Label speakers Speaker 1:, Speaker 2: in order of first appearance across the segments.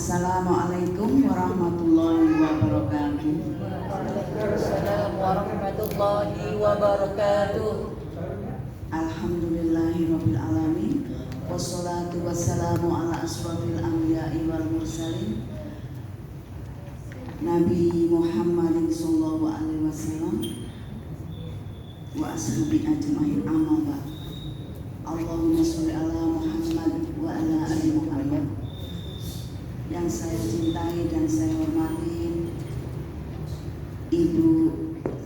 Speaker 1: Assalamualaikum warahmatullahi wabarakatuh.
Speaker 2: Waalaikumsalam warahmatullahi wabarakatuh.
Speaker 1: Alhamdulillahirabbil alamin. Wassalatu wassalamu ala asrofil anbiya'i wal mursalin Nabi Muhammadin sallallahu alaihi wasallam wa ashabi ajmain, amma ba'd. Allahumma sholli ala Muhammad wa ala ali Muhammad. Yang saya cintai dan saya hormati Ibu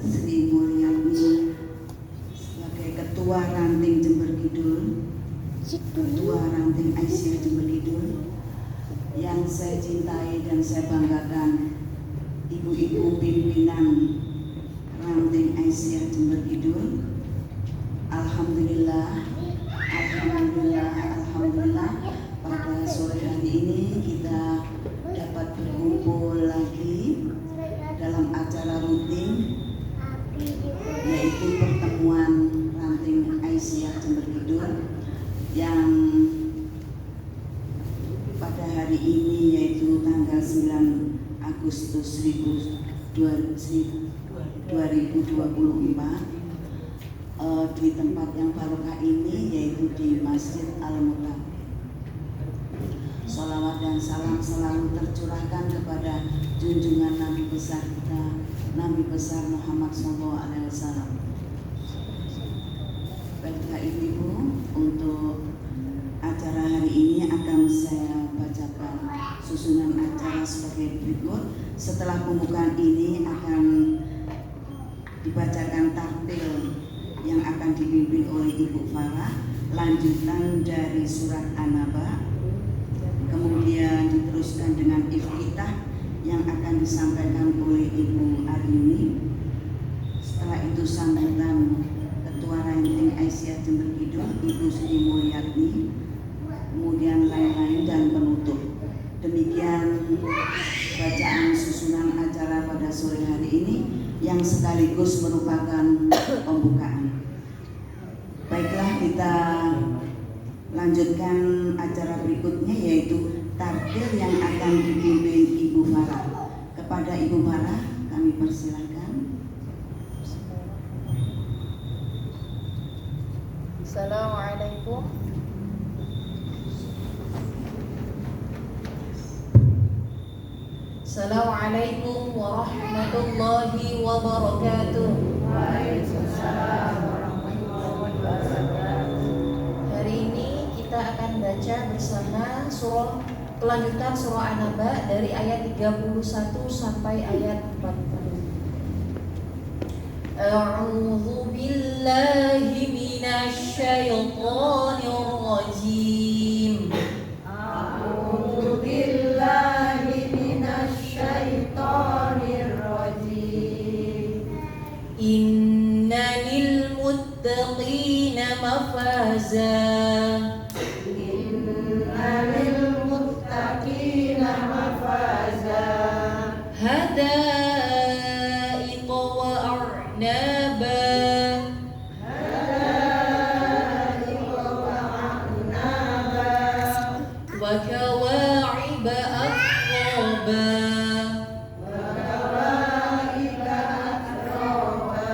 Speaker 1: Sri Mulyani sebagai Ketua Ranting Jember Kidul, Ketua Ranting Aisyah Jember Kidul. Yang saya cintai dan saya banggakan ibu-ibu pimpinan Ranting Aisyah Jember Kidul. Alhamdulillah, pada sore hari ini kita dapat berkumpul lagi dalam acara rutin, yaitu pertemuan Ranting Aisyah Jember Kidul yang pada hari ini yaitu tanggal 9 Agustus 2024 di tempat yang barokah ini, yaitu di Masjid Al-Mukarram. Salawat dan salam selalu tercurahkan kepada junjungan Nabi besar kita, Nabi besar Muhammad SAW. Baiklah Ibu, untuk acara hari ini akan saya bacakan susunan acara sebagai berikut. Setelah pembukaan ini akan dibacakan taktil yang akan dipimpin oleh Ibu Farah, lanjutan dari surat An-Naba, kemudian diteruskan dengan iftitah yang akan disampaikan oleh Ibu Aryuni. Setelah itu sambutan Ketua Ranting Aisyah Jember Kidul, Ibu Sri Mulyani, kemudian lain-lain dan penutup. Demikian bacaan susunan acara pada sore hari ini yang sekaligus merupakan pembukaan. Baiklah, kita lanjutkan acara berikutnya, yaitu taktil yang akan dipimpin Ibu Farah. Kepada Ibu Farah kami persilakan.
Speaker 2: Assalamualaikum. Assalamualaikum warahmatullahi wabarakatuh.
Speaker 3: Waalaikumsalam warahmatullahi wabarakatuh.
Speaker 2: Hari ini kita akan baca bersama kelanjutan surah An-Naba dari ayat 31 sampai ayat 40. A'udzu billahi minasy syaithanir rajim.
Speaker 3: A'udzu billahi minasy syaithanir rajim.
Speaker 2: Inna lil muttaqina mafaza.
Speaker 3: Inna lil muttaqina mafaza.
Speaker 2: Hadaiqa wa a'naba.
Speaker 3: Hadaiqa wa a'naba.
Speaker 2: Wa kawa'iba atraba.
Speaker 3: Wa kawa'iba atraba.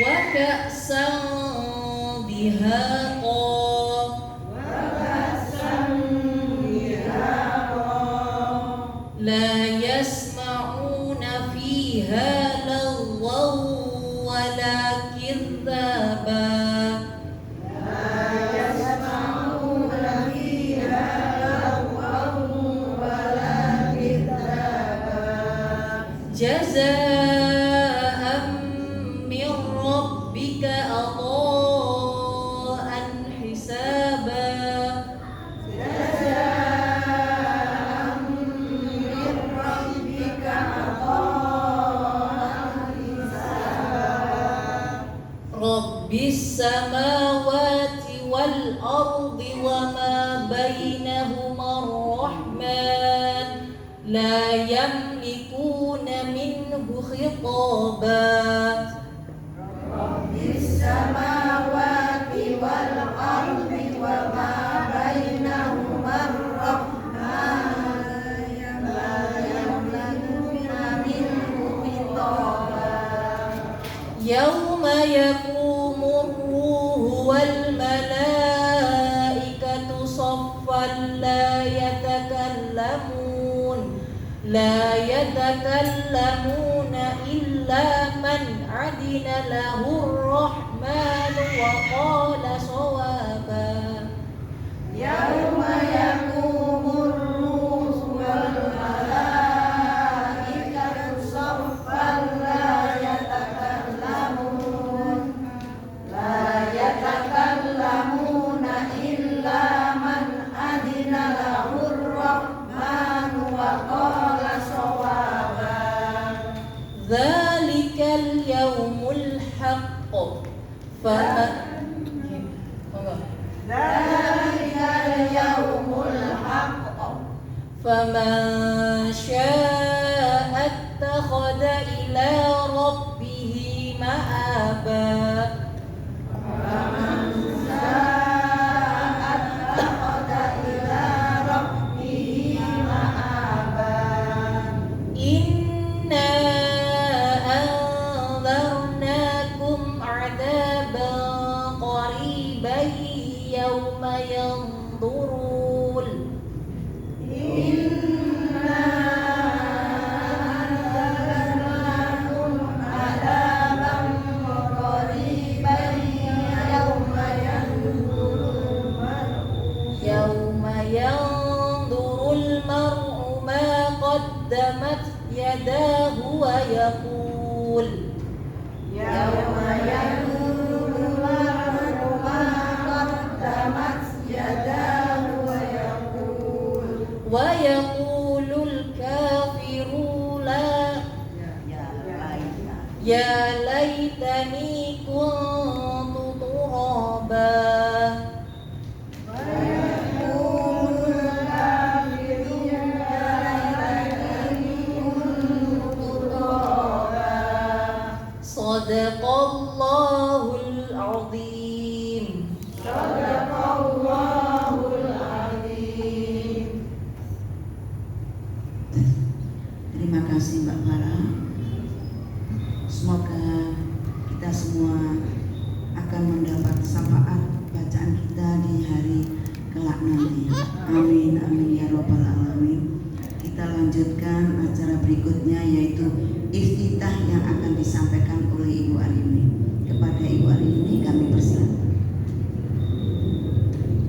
Speaker 2: Wa ka'san dihaqa.
Speaker 3: Wa ka'san dihaqa.
Speaker 2: La yasma'una fiha lagwan wala kidhaba.
Speaker 3: La yasma'una fiha lagwan wala kidhaba.
Speaker 2: Jazaa'an min rabbika ata'an hisaba.
Speaker 3: Jazaa'an min rabbika ata'an hisaba.
Speaker 2: Rabbis samawati wal ardi wa ma bainahuma ar-rahman la yamlikuna minhu khitaba.
Speaker 3: Rabbis samawati wal ardi wa ma bainahuma ar-rahman
Speaker 2: لا يتكلمون إلا من عدن له الرحمن وقال صوابا
Speaker 3: يوم يقوم الروح والملائكة صفا لا يتكلمون إلا من أذن له الرحمن وقال صوابا
Speaker 2: ذلك اليوم الحق
Speaker 3: ذلك اليوم الحق
Speaker 2: فمن شاء اتخذ إلى ربه مآبا
Speaker 3: فمن شاء اتخذ إلى ربه مآبا
Speaker 2: إنا أنذرناكم عذابا قريبا يوم ينظرون
Speaker 3: إنا أنذرناكم عذابا قريبا
Speaker 2: يوم ينظر المرء ما قدمت يداه ويقول
Speaker 3: يوم ينظر المرء ما قدمت يداه
Speaker 2: ويقول الكافر يا ليتني كنت ترابا صدق الله العظيم.
Speaker 3: صدق الله العظيم.
Speaker 1: Terima kasih Mbak Farah. Semoga kita semua akan mendapat syafaat bacaan kita di hari kelak nanti. Amin amin ya robbal alamin. Kita lanjutkan acara berikutnya yaitu iftitah yang akan disampaikan oleh Ibu Arimni. Kepada Ibu Arimni kami persilakan.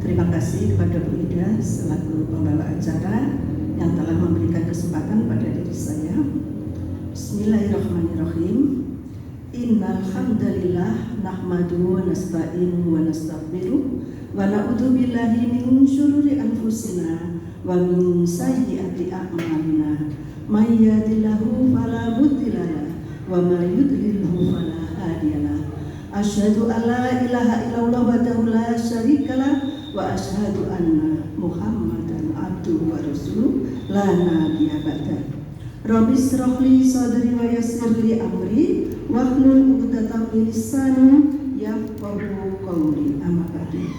Speaker 4: Terima kasih kepada Bu Ida selaku pembawa acara yang telah memberikan kesempatan pada diri saya. Bismillahirrahmanirrahim. Innal hamdalillah nahmaduhu wa nasta'inuhu wa nastaghfiruh wa na'udzu billahi min syururi anfusina wa min sayyiati a'malina. May yahdihillahu fala mudilla lahu wa may yudlilhu fala hadiya lahu. Asyhadu an la ilaha illallah wahdahu la syarika lahu wa asyhadu anna Muhammadan abduhu wa rasuluh la nabiyya ba'da. Rabbi shrah li sadri wa yassir li amri wahlul 'uqdatam min lisani yafqahu qawli. Amma ba'du.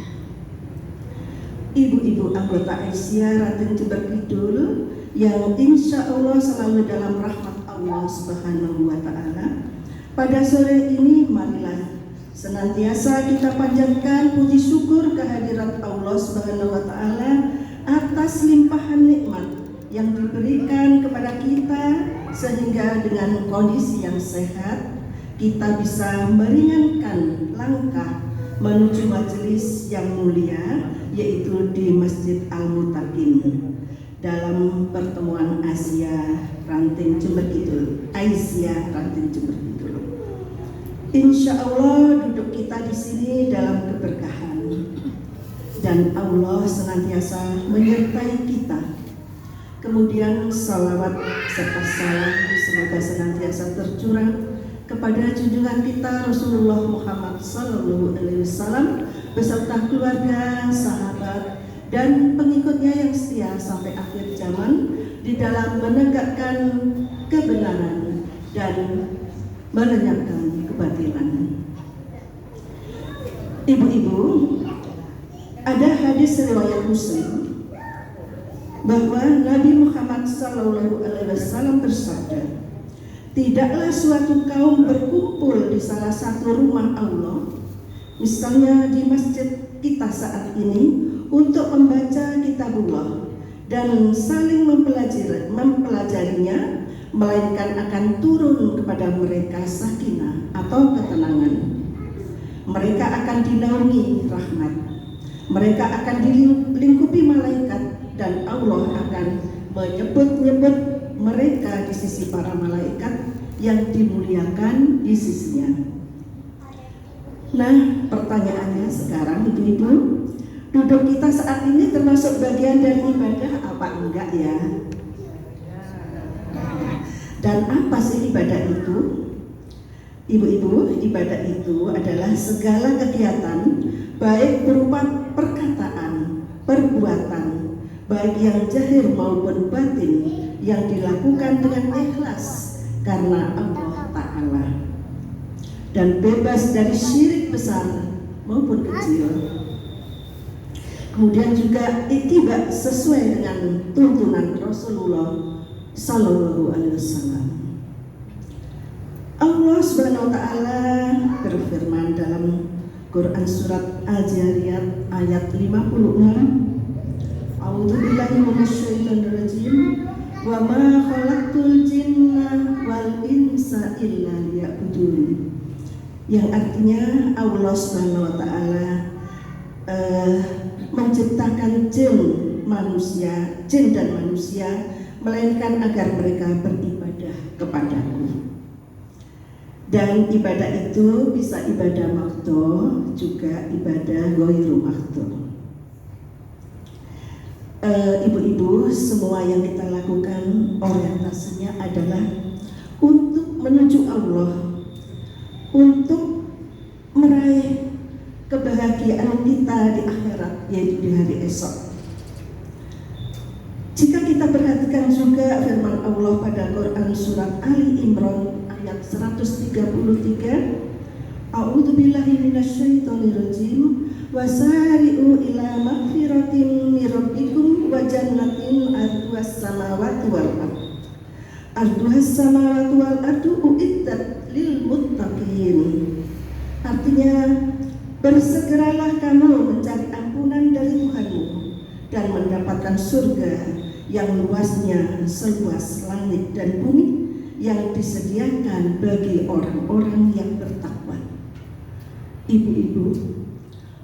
Speaker 4: Ibu-ibu anggota Aisyah Raden Jember Kidul yang insya Allah selalu dalam rahmat Allah Subhanahu wa Ta'ala, pada sore ini marilah senantiasa kita panjatkan puji syukur kehadirat Allah Subhanahu wa Ta'ala atas limpahan nikmat yang diberikan kepada kita, sehingga dengan kondisi yang sehat kita bisa meringankan langkah menuju majelis yang mulia, yaitu di Masjid Al-Mutakin dalam pertemuan Aisyah Ranting Jember Kidul. Insya Allah duduk kita di sini dalam keberkahan dan Allah senantiasa menyertai kita. Kemudian salawat serta salam semoga senantiasa tercurah kepada junjungan kita Rasulullah Muhammad SAW beserta keluarga, sahabat, dan pengikutnya yang setia sampai akhir zaman di dalam menegakkan kebenaran dan melenyapkan kebatilan. Ibu-ibu, ada hadis riwayat Muslim bahwa Nabi Muhammad SAW bersabda, tidaklah suatu kaum berkumpul di salah satu rumah Allah, misalnya di masjid kita saat ini, untuk membaca kitabullah, dan saling mempelajarinya, melainkan akan turun kepada mereka sakinah atau ketenangan. Mereka akan dinaungi rahmat. Mereka akan dilingkupi malaikat, dan Allah akan menyebut-nyebut mereka di sisi para malaikat yang dimuliakan di sisinya. Nah, pertanyaannya sekarang, ibu-ibu, duduk kita saat ini termasuk bagian dari ibadah apa enggak ya? Dan apa sih ibadah itu? Ibu-ibu, ibadah itu adalah segala kegiatan baik berupa perkataan, perbuatan, baik yang zahir maupun batin, yang dilakukan dengan ikhlas karena Allah Ta'ala, dan bebas dari syirik besar maupun kecil. Kemudian juga ittiba sesuai dengan tuntunan Rasulullah Sallallahu Alaihi Wasallam. Allah Subhanahu Wa Taala berfirman dalam Quran surat Al-Jariyat ayat 56, A'udzubillahi minasyaitonir rajim, wa ma khalaqtul jinna wal insa illa liya'budun. Yang artinya Allah Subhanahu Wa Taala menciptakan jin dan manusia melainkan agar mereka beribadah kepadaku. Dan ibadah itu bisa ibadah makhdhu, juga ibadah ghairu makhdhu. Ibu-ibu, semua yang kita lakukan orientasinya adalah untuk menuju Allah, untuk meraih kebahagiaan kita di akhirat, yaitu di hari esok. Jika kita perhatikan juga firman Allah pada Quran surat Ali Imran ayat 133, A'udzubillahi minasyaitonir rajim, wasari'u ila maghfiratin min rabbikum wa jannatin arduhas samawati wal ardu uiddat lil muttaqin. Artinya, bersegeralah kamu mencari ampunan dari Tuhanmu dan mendapatkan surga yang luasnya seluas langit dan bumi, yang disediakan bagi orang-orang yang bertakwa. Ibu-ibu,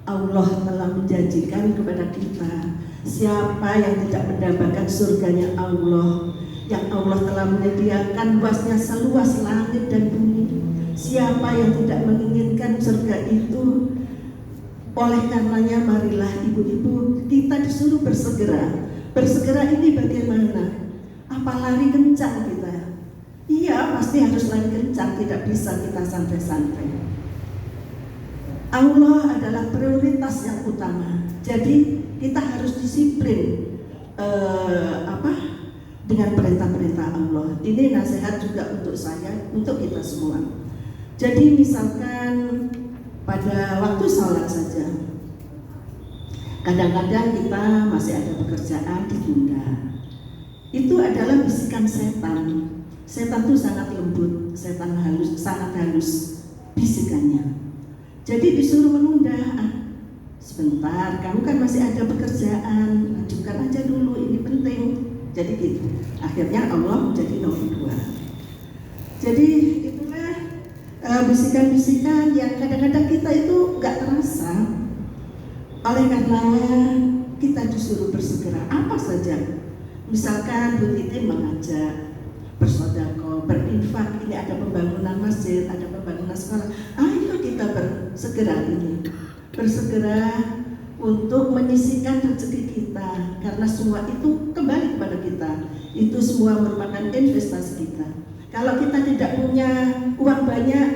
Speaker 4: Allah telah menjanjikan kepada kita, siapa yang tidak mendapatkan surganya Allah, yang Allah telah menyediakan luasnya seluas langit dan bumi, siapa yang tidak menginginkan surga itu, oleh karenanya marilah ibu-ibu, kita disuruh bersegera. Bersegera ini bagaimana? Apa lari kencang kita? Iya, pasti harus lari kencang, tidak bisa kita santai-santai. Allah adalah prioritas yang utama. Jadi kita harus disiplin dengan perintah-perintah Allah. Ini nasihat juga untuk saya, untuk kita semua. Jadi misalkan pada waktu sholat saja, kadang-kadang kita masih ada pekerjaan ditunda. Itu adalah bisikan setan. Setan itu sangat lembut, setan halus, sangat halus bisikannya. Jadi disuruh menunda. Sebentar, kamu kan masih ada pekerjaan, lanjutkan aja dulu, ini penting. Jadi gitu. Akhirnya Allah menjadi nomor 2. Jadi itulah bisikan-bisikan yang kadang-kadang kita itu nggak terasa. Oleh karenanya kita disuruh bersegera. Apa saja? Misalkan Bu Titi mengajak bersedekah, berinfak, ini ada pembangunan masjid, ada pembangunan sekolah. Ayo kita bersegera ini, bersegera untuk menyisihkan rezeki kita, karena semua itu kembali kepada kita. Itu semua merupakan investasi kita. Kalau kita tidak punya uang banyak,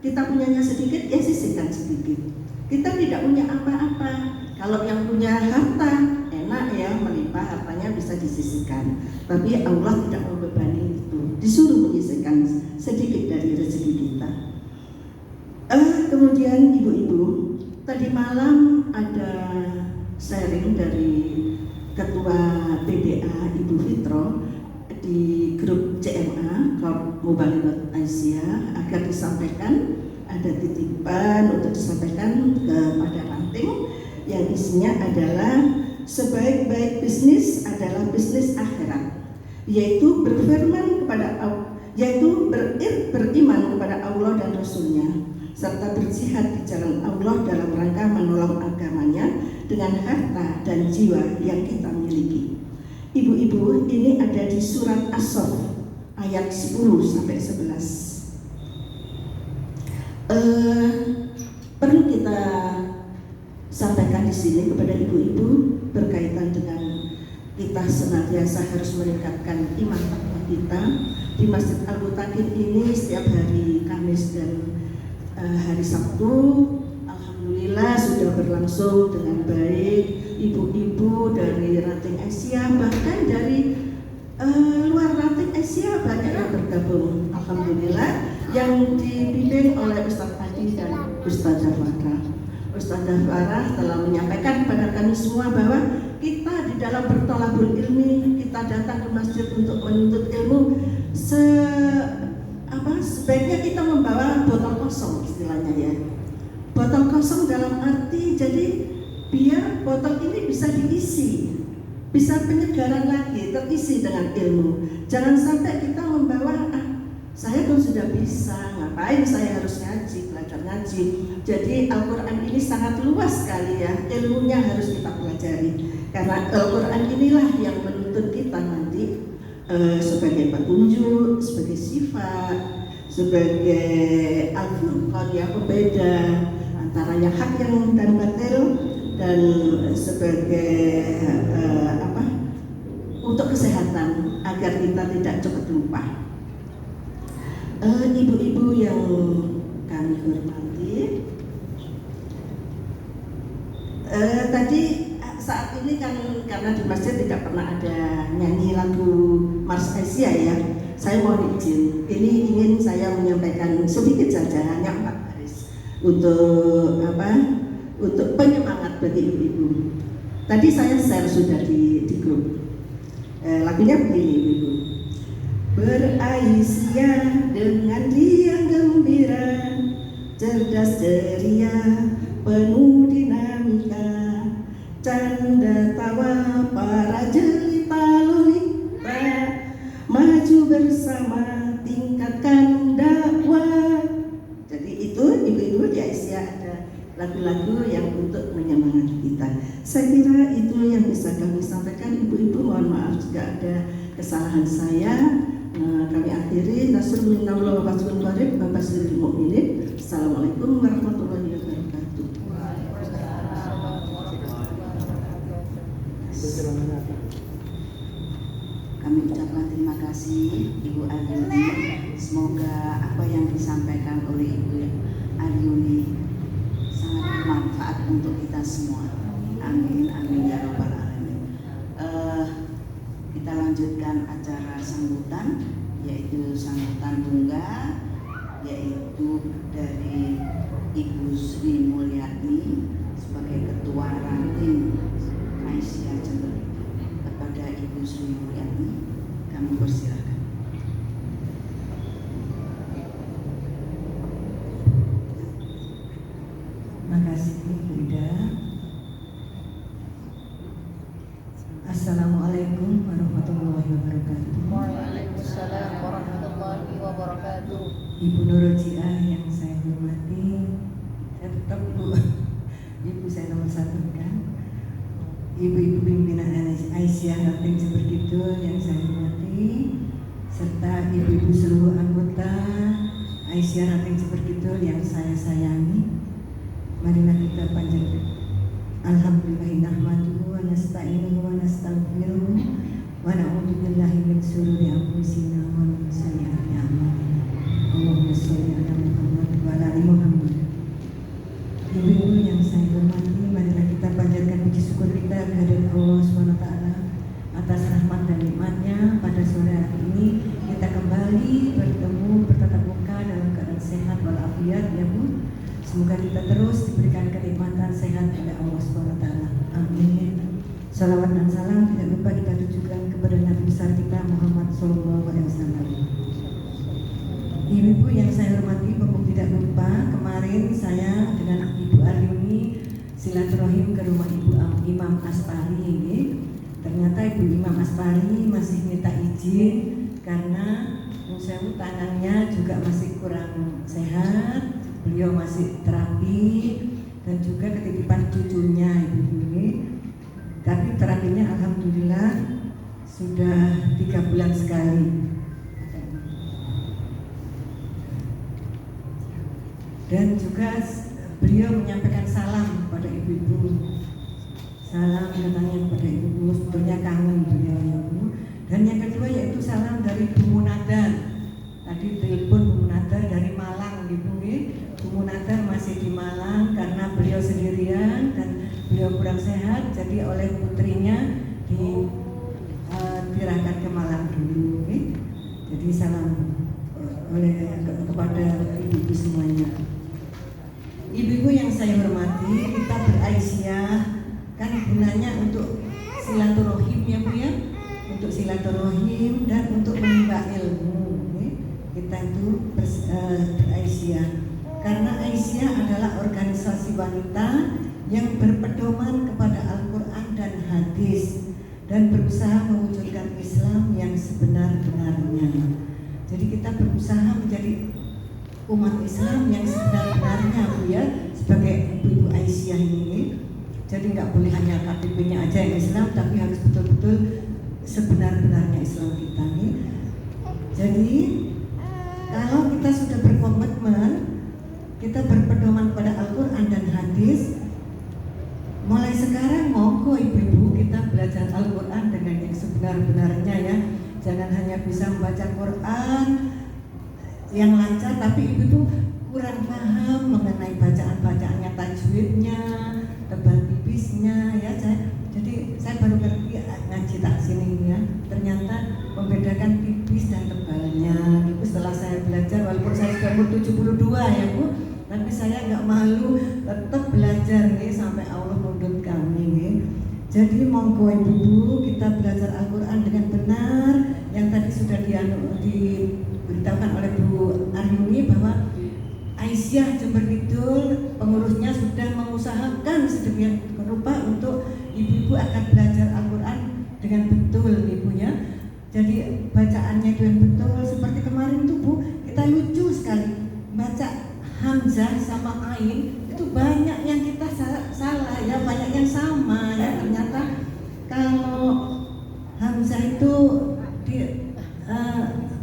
Speaker 4: kita punyanya sedikit, ya sisihkan sedikit. Kita tidak punya apa-apa. Kalau yang punya harta, enak ya, melimpah, hartanya bisa disisihkan. Tapi Allah tidak membebani itu, disuruh menyisihkan sedikit dari rezeki kita. Kemudian ibu-ibu, tadi malam ada sharing dari Ketua PDA Ibu Fitro di grup CMA, Klub Mubalikot Aisyah, agar disampaikan, ada titipan untuk disampaikan kepada ranting yang isinya adalah sebaik-baik bisnis adalah bisnis akhirat, yaitu beriman kepada Allah dan Rasul-Nya, serta berjihad di jalan Allah dalam rangka menolong agamanya dengan harta dan jiwa yang kita miliki. Ibu-ibu, ini ada di surat As-Saff ayat 10-11. Perlu kita sampaikan di sini kepada ibu-ibu berkaitan dengan kita senantiasa harus meningkatkan iman takwa kita. Di Masjid Al-Mutakin ini setiap hari Kamis dan hari Sabtu, alhamdulillah sudah berlangsung dengan baik. Ibu-ibu dari Ranting Asia, bahkan dari luar Ranting Asia banyak yang bergabung, alhamdulillah, yang dibimbing oleh Ustadz Adi dan Ustadzah Farah. Ustadzah Farah telah menyampaikan kepada kami semua bahwa kita di dalam bertolabul ilmi, kita datang ke masjid untuk menuntut ilmu, sebaiknya kita membawa botol kosong, istilahnya ya. Botol kosong dalam arti jadi biar botol ini bisa diisi, bisa penyegaran lagi, terisi dengan ilmu. Jangan sampai kita membawa, saya kan sudah bisa, ngapain saya harus ngaji, belajar ngaji. Jadi Al-Quran ini sangat luas sekali ya, ilmunya harus kita pelajari. Karena Al-Quran inilah yang menuntut kita nanti sebagai petunjuk, sebagai sifat, sebagai Al-Furqan yang pembeda antara yang hak yang dan batil, dan sebagai untuk kesehatan agar kita tidak cepat lupa. Ibu-ibu yang kami hormati, tadi saat ini kan karena di masjid tidak pernah ada nyanyi lagu Mars Asia ya, saya mohon izin, ini ingin saya menyampaikan sedikit saja, hanya 4 baris untuk untuk penyemangat bagi ibu-ibu. Tadi saya share sudah di grup. Lagunya begini ibu-ibu. Beraisyah dengan riang gembira, cerdas ceria, penuh dinamika, canda tawa para jelita lolita, maju bersama tingkatkan dakwah. Jadi itu ibu-ibu di Aisyah ada lagu-lagu yang untuk menyemangati kita. Saya kira itu yang bisa kami sampaikan. Ibu-ibu mohon maaf jika ada kesalahan saya. Kami akhiri. Assalamualaikum warahmatullahi wabarakatuh. Assalamualaikum warahmatullahi wabarakatuh.
Speaker 1: Kami ucapkan terima kasih Ibu Aryuni. Semoga apa yang disampaikan oleh Ibu Aryuni sangat bermanfaat untuk kita semua. Amin, amin ya robbal alamin. Kita lanjutkan acara sambutan, yaitu sambutan tunggal, yaitu dari Ibu Sri Mulyani sebagai Ketua Ranting Aisyah Jember. Kepada Ibu Sri Mulyani, kami persilakan.
Speaker 5: Terima kasih Bunda. Assalamualaikum warahmatullahi wabarakatuh.
Speaker 2: Waalaikumsalam warahmatullahi wabarakatuh.
Speaker 5: Ibu Nurojiah yang saya hormati, saya tetap Ibu saya nomor 1 kan. Ibu-ibu pimpinan Aisyah Ranting Jember Kidul yang saya hormati, serta ibu-ibu seluruh anggota Aisyah Ranting Jember Kidul yang saya sayangi. Marilah kita panjatkan alhamdulillah nahmaduhu wa nasta'inuhu wa nastaghfiruh wa na'udzu billahi min shururi anfusina wa min sayyiati a'malina. Allahumma shalli ala Muhammad wa ala ali Muhammad. Ibu-ibu yang saya hormati, marilah kita panjatkan puji syukur kita kehadirat Allah SWT atas rahmat dan nikmatnya. Pada sore hari ini kita kembali bertemu bertatap muka dalam keadaan sehat walafiat ya Bu. Semoga kita terus diberikan kenikmatan sehat oleh Allah SWT. Amin. Salawat dan salam tidak lupa kita tujukan kepada Nabi besar kita Muhammad SAW. Ibu-ibu yang saya hormati, tidak lupa kemarin saya dengan Ibu Aryuni silaturahim ke rumah Ibu Imam Aspari ini. Ternyata Ibu Imam Aspari masih minta izin karena Nusewu tangannya juga masih kurang sehat, beliau masih terapi dan juga ketitipan cucunya Ibu ini. Tapi terapinya alhamdulillah sudah 3 bulan sekali. Dan juga beliau menyampaikan salam kepada ibu-ibu. Salam katanya kepada ibu-ibu, sebetulnya kangen beliau ya Bu. Dan yang kedua yaitu salam dari Bu Munadar. Tadi telepon Bu Munadar dari Malang Ibu. Bu Munadar masih di Malang karena beliau sendirian dan beliau kurang sehat, jadi oleh putrinya diarahkan ke Malang dulu. Jadi salam kepada ibu-ibu semuanya. Ibu-ibu yang saya hormati, kita beraisyah kan gunanya untuk silaturahim ya Bu ya, untuk silaturahim dan untuk menimba ilmu. Kita itu beraisyah karena Aisyah adalah organisasi wanita yang berpedoman kepada Al-Quran dan hadis dan berusaha mewujudkan Islam yang sebenar-benarnya. Jadi kita berusaha menjadi umat Islam yang sebenar-benarnya Bu ya, sebagai ibu-ibu Aisyah ini. Jadi nggak boleh hanya KTP-nya aja yang Islam, tapi harus betul-betul sebenar-benarnya Islam kita nih. Jadi kalau kita sudah berkomitmen, kita berpedoman pada Al-Quran dan hadis, mulai sekarang monggo ibu-ibu kita belajar Al-Quran dengan yang sebenar-benarnya ya. Jangan hanya bisa membaca Quran yang lancar, tapi ibu-ibu kurang paham mengenai bacaan-bacaannya, tajwidnya, tebal tipisnya ya. Jadi saya baru ngerti ngaji tak sini ya. Ternyata membedakan tipis dan tebalnya itu setelah saya belajar, walaupun saya sudah umur 72 ya Bu, tapi saya nggak malu tetap belajar nih sampai Allah menuntut kami nih. Jadi monggo ibu-ibu kita belajar Al-Quran dengan benar. Yang tadi sudah diberitahukan oleh Bu Aryuni bahwa Aisyah Jember Kidul pengurusnya sudah mengusahakan sedemikian rupa untuk ibu-ibu akan belajar Al-Quran dengan betul ibu ya. Jadi bacaannya dengan betul. Seperti kemarin tuh Bu, kita lucu sekali baca Hamzah sama Ain itu banyak yang kita salah ya, banyak yang sama ya. Ternyata kalau Hamzah itu di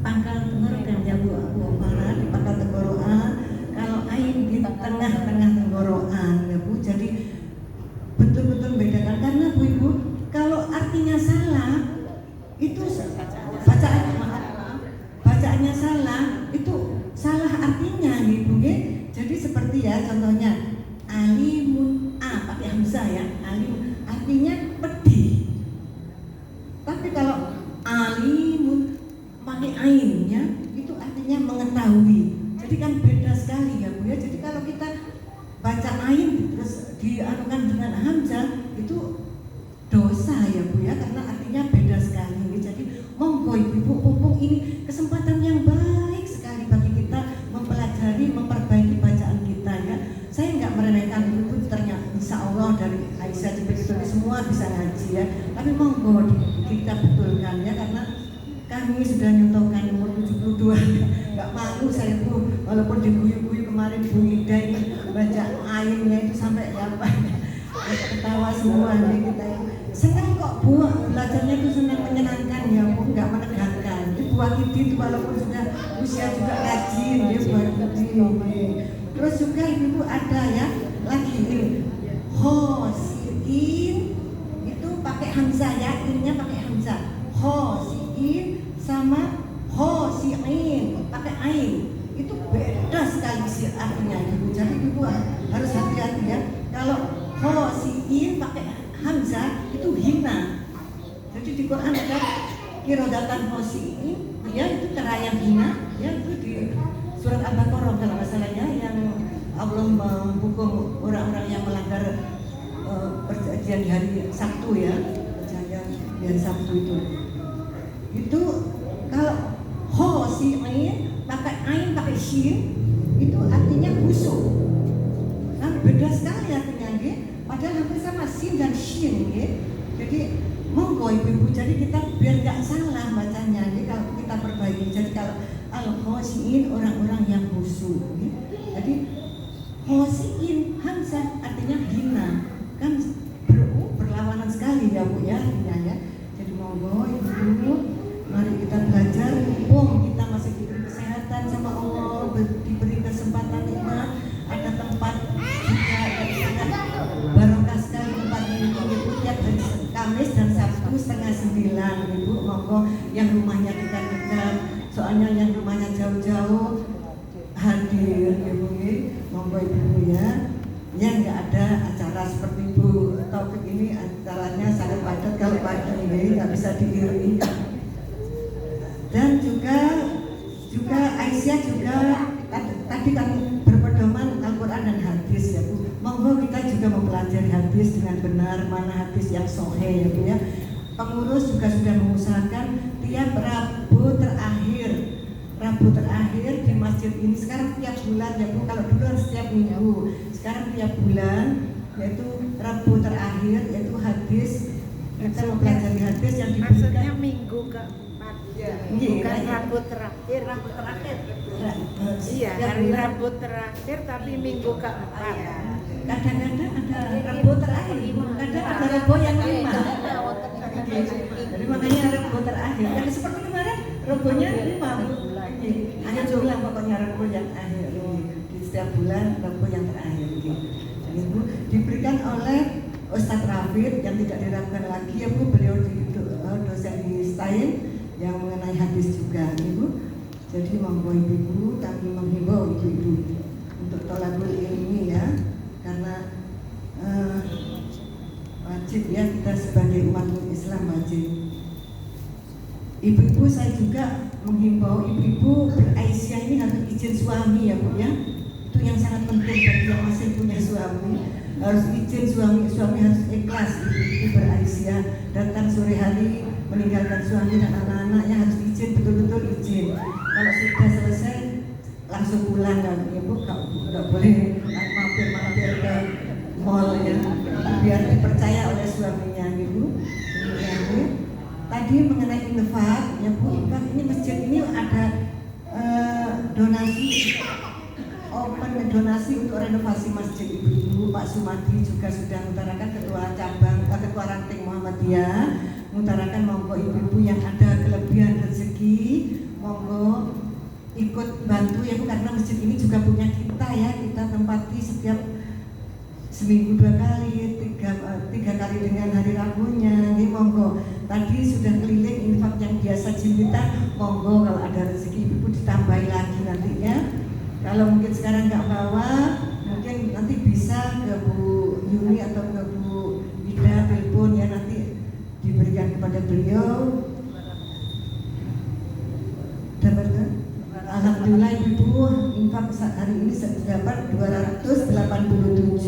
Speaker 5: pangkal tenggorokan ya Bu Farah, di pangkal tenggorokan. Kalau Ain di tengah-tengah tenggorokan ya Bu. Jadi betul-betul bedakan karena Bu Ibu kalau artinya salah itu bacaannya salah itu salah artinya Ibu ya. Jadi seperti ya contohnya alimun pakai hamzah ya, alim artinya pedih. Tapi kalau alimun pakai ain ya, itu artinya mengetahui. Jadi kan beda sekali ya Bu ya. Jadi kalau kita baca ain terus dianukan dengan hamzah itu dosa ya Bu ya, karena artinya beda sekali. Jadi monggo ibu-ibu, mumpung ini kesempatan yang baik sekali bagi kita mempelajari, memperbaiki bacaan kita ya. Saya nggak meremehkan ibu-ibu, ternyata insya Allah dari Aisyah Jember Kidul semua bisa ngaji ya. Tapi monggo kita betulkan ya, karena kami sudah nyontohkan umur 72. Nggak malu saya Bu, walaupun diguyu-guyu kemarin Bu Ida ini baca ainnya itu sampai apa ketawa semua nih kita itu. Senang kok Bu, belajarnya itu senang, menyenangkan ya Bu, nggak menegangkan. Itu buat itu walaupun sudah usia juga rajin ya buat ini. Terus juga ibu ada ya lagi ini hosiin itu pakai hamzah ya, ininya pakai hamzah. Hosiin sama hosiin pakai ain itu beda sekali sih artinya ibu. Jadi ibu harus hati-hati ya. Kalau hosiin pakai hamzah itu hina. Jadi di Quran ada kirodatan hosiin ya, itu kerayaan hina ya, itu di surat Al-Baqarah kalau nggak salah ya, yang Allah menghukum orang-orang yang melanggar perjanjian di hari Sabtu ya, perjanjian di hari Sabtu itu. Itu kalau hosiin pakai ain pakai shin itu artinya busuk. Kan beda sekali artinya nggih. Padahal hampir sama sin dan shin nggih. Jadi monggo ibu-ibu, jadi kita biar nggak salah bacanya nggih kalau kita perbaiki. Jadi kalau al-khosyin orang-orang yang khusyuk nggih. Jadi khosyin hamzah artinya hina. Kan berlawanan sekali ya Bu ya, ya. Jadi monggo ibu-ibu, mari kita belajar, mumpung kita masih diberi kesehatan sama Allah, diberi kesempatan nikmat, ada tempat juga yang sangat barokah sekali tempat ini ibu, tiap hari Kamis dan Sabtu 8:30 ibu, monggo yang rumahnya dekat-dekat, soalnya yang rumahnya jauh-jauh hadir ibu, monggo ibu ya. Yang nggak ada acara seperti Bu Taufik ini, acaranya sangat padat, kalau padat ini nggak bisa diiringi. Dan juga Aisyah juga tadi kan berpedoman Al-Quran dan hadis ya Bu. Monggo kita juga mempelajari hadis dengan benar, mana hadis yang sahih ya Bu ya. Pengurus juga sudah mengusahakan tiap Rabu terakhir di masjid ini, sekarang tiap bulan ya Bu, kalau dulu setiap minggu, sekarang tiap bulan, yaitu Rabu terakhir, yaitu hadis, kita mempelajari hadis yang diberikan.
Speaker 3: Maksudnya minggu keempat, bukan Rabu terakhir. Iya, hari Rabu terakhir tapi minggu keempat.
Speaker 5: Kadang-kadang ada Rabu terakhir, kadang ada Rabu yang 5. Jadi makanya Rabu terakhir, yang seperti kemarin Rabunya 5 Bu. Hanya jumlah pokoknya Rabu yang akhir di setiap bulan, Rabu yang terakhir Bu, diberikan oleh Ustadz Rafid yang tidak diragukan lagi ya Bu, beliau dosen di Stein yang mengenai hadis juga Ibu. Jadi monggo ibu-ibu, kami menghimbau ibu-ibu untuk thalabul ilmi ya, karena wajib ya kita sebagai umat Islam wajib. Ibu-ibu saya juga menghimbau ibu-ibu beraisyah ini harus izin suami ya Bu ya. Itu yang sangat penting bagi yang masih punya suami, harus izin suami harus ikhlas ibu beraisyah, datang sore hari meninggalkan suami dan anak-anaknya harus izin, betul-betul izin. Kalau sudah selesai langsung pulang kan ibu, nggak boleh mampir ke mall ya, biar dipercaya oleh suaminya gitu. Tadi mengenai infak ya Bu, infak ini masjid ini ada donasi untuk renovasi masjid ibu-ibu. Pak Sumadi juga sudah mengutarakan, ketua ranting Muhammadiyah mengutarakan monggo ibu-ibu yang ada kelebihan rezeki monggo ikut bantu ya Bu, karena masjid ini juga punya kita ya, kita tempati setiap seminggu 2 kali, 3 kali dengan hari Rabunya. Ini monggo tadi sudah keliling infak yang biasa kita, monggo kalau ada rezeki ibu ditambahi lagi nantinya. Kalau mungkin sekarang nggak bawa, mungkin nanti bisa ke Bu Yuni atau ke Bu Ida telepon ya, nanti diberikan kepada beliau. Dapatkan? Alhamdulillah ibu infak hari ini dapat 287.000.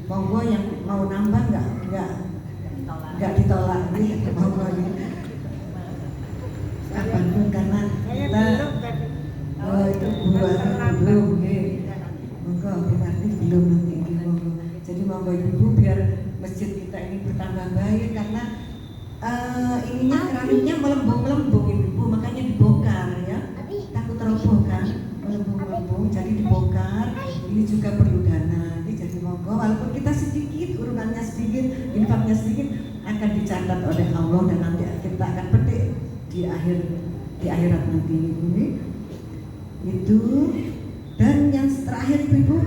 Speaker 5: Monggo yang mau nambah nggak ditolak nih, monggo nih. Kapanpun karena kita itu belum monggo berarti belum nanti monggo. Jadi monggo ibu biar masjid kita ini bertambah baik, karena ininya keramiknya melembung ibu, makanya dibongkar ya, takut roboh kan, melembung jadi dibongkar. Ini juga perlu dana, jadi monggo walaupun kita sedikit, urunannya sedikit, infaknya sedikit, akan dicatat oleh Allah dan nanti kita akan petik di akhirat nanti ini. Itu. Dan yang terakhir ibu,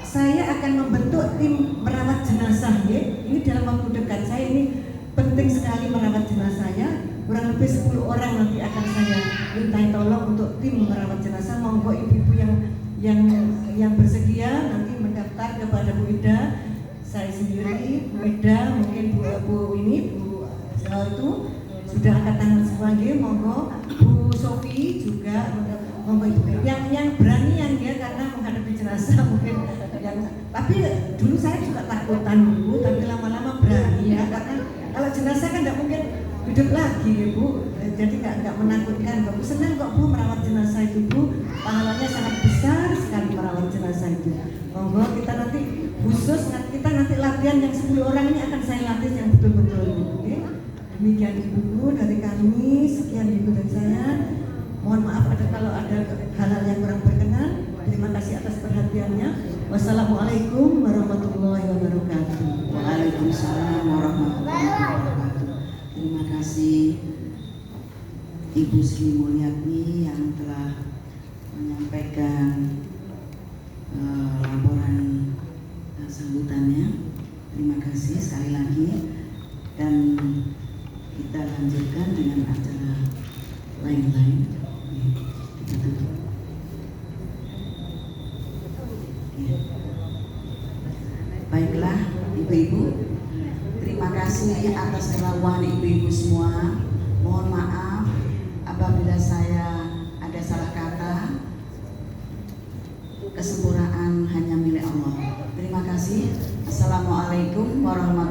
Speaker 5: saya akan membentuk tim merawat jenazah ya. Ini dalam waktu dekat, saya ini penting sekali merawat jenazahnya. Kurang lebih 10 orang nanti akan saya minta tolong untuk tim merawat jenazah. Monggo ibu-ibu yang bersedia nanti mendaftar kepada Bu Ida, saya sendiri, Bu Ida, mungkin Bu itu sudah angkat tangan semua nggih, monggo. Bu Sofi juga monggo ibu yang berani yang dia karena menghadapi jenazah mungkin yang, tapi dulu saya juga takutan Bu, tapi lama-lama berani ya, karena kalau jenazah kan nggak mungkin hidup lagi Ibu, jadi nggak menakutkan. Bu senang kok Bu merawat jenazah itu Bu, pahalanya sangat besar sekali merawat jenazah itu. Monggo kita nanti khusus kita nanti latihan yang 10 orang ini akan saya latih yang betul-betul Ibu. Oke? Demikian Ibu dari kami, sekian Ibu dan saya. Mohon maaf kalau ada hal-hal yang kurang berkenan. Terima kasih atas perhatiannya. Wassalamualaikum warahmatullahi wabarakatuh.
Speaker 1: Waalaikumsalam warahmatullahi wabarakatuh. Terima kasih Ibu Sri Mulyati yang telah menyampaikan laporan sambutannya. Terima kasih sekali lagi, dan kita lanjutkan dengan acara lain-lain. Kita tutup. Baiklah Ibu-ibu, terima kasih atas kerawahan Ibu-ibu semua. Mohon maaf apabila saya ada salah kata. Kesempurnaan hanya milik Allah. Terima kasih. Assalamualaikum warahmatullahi wabarakatuh.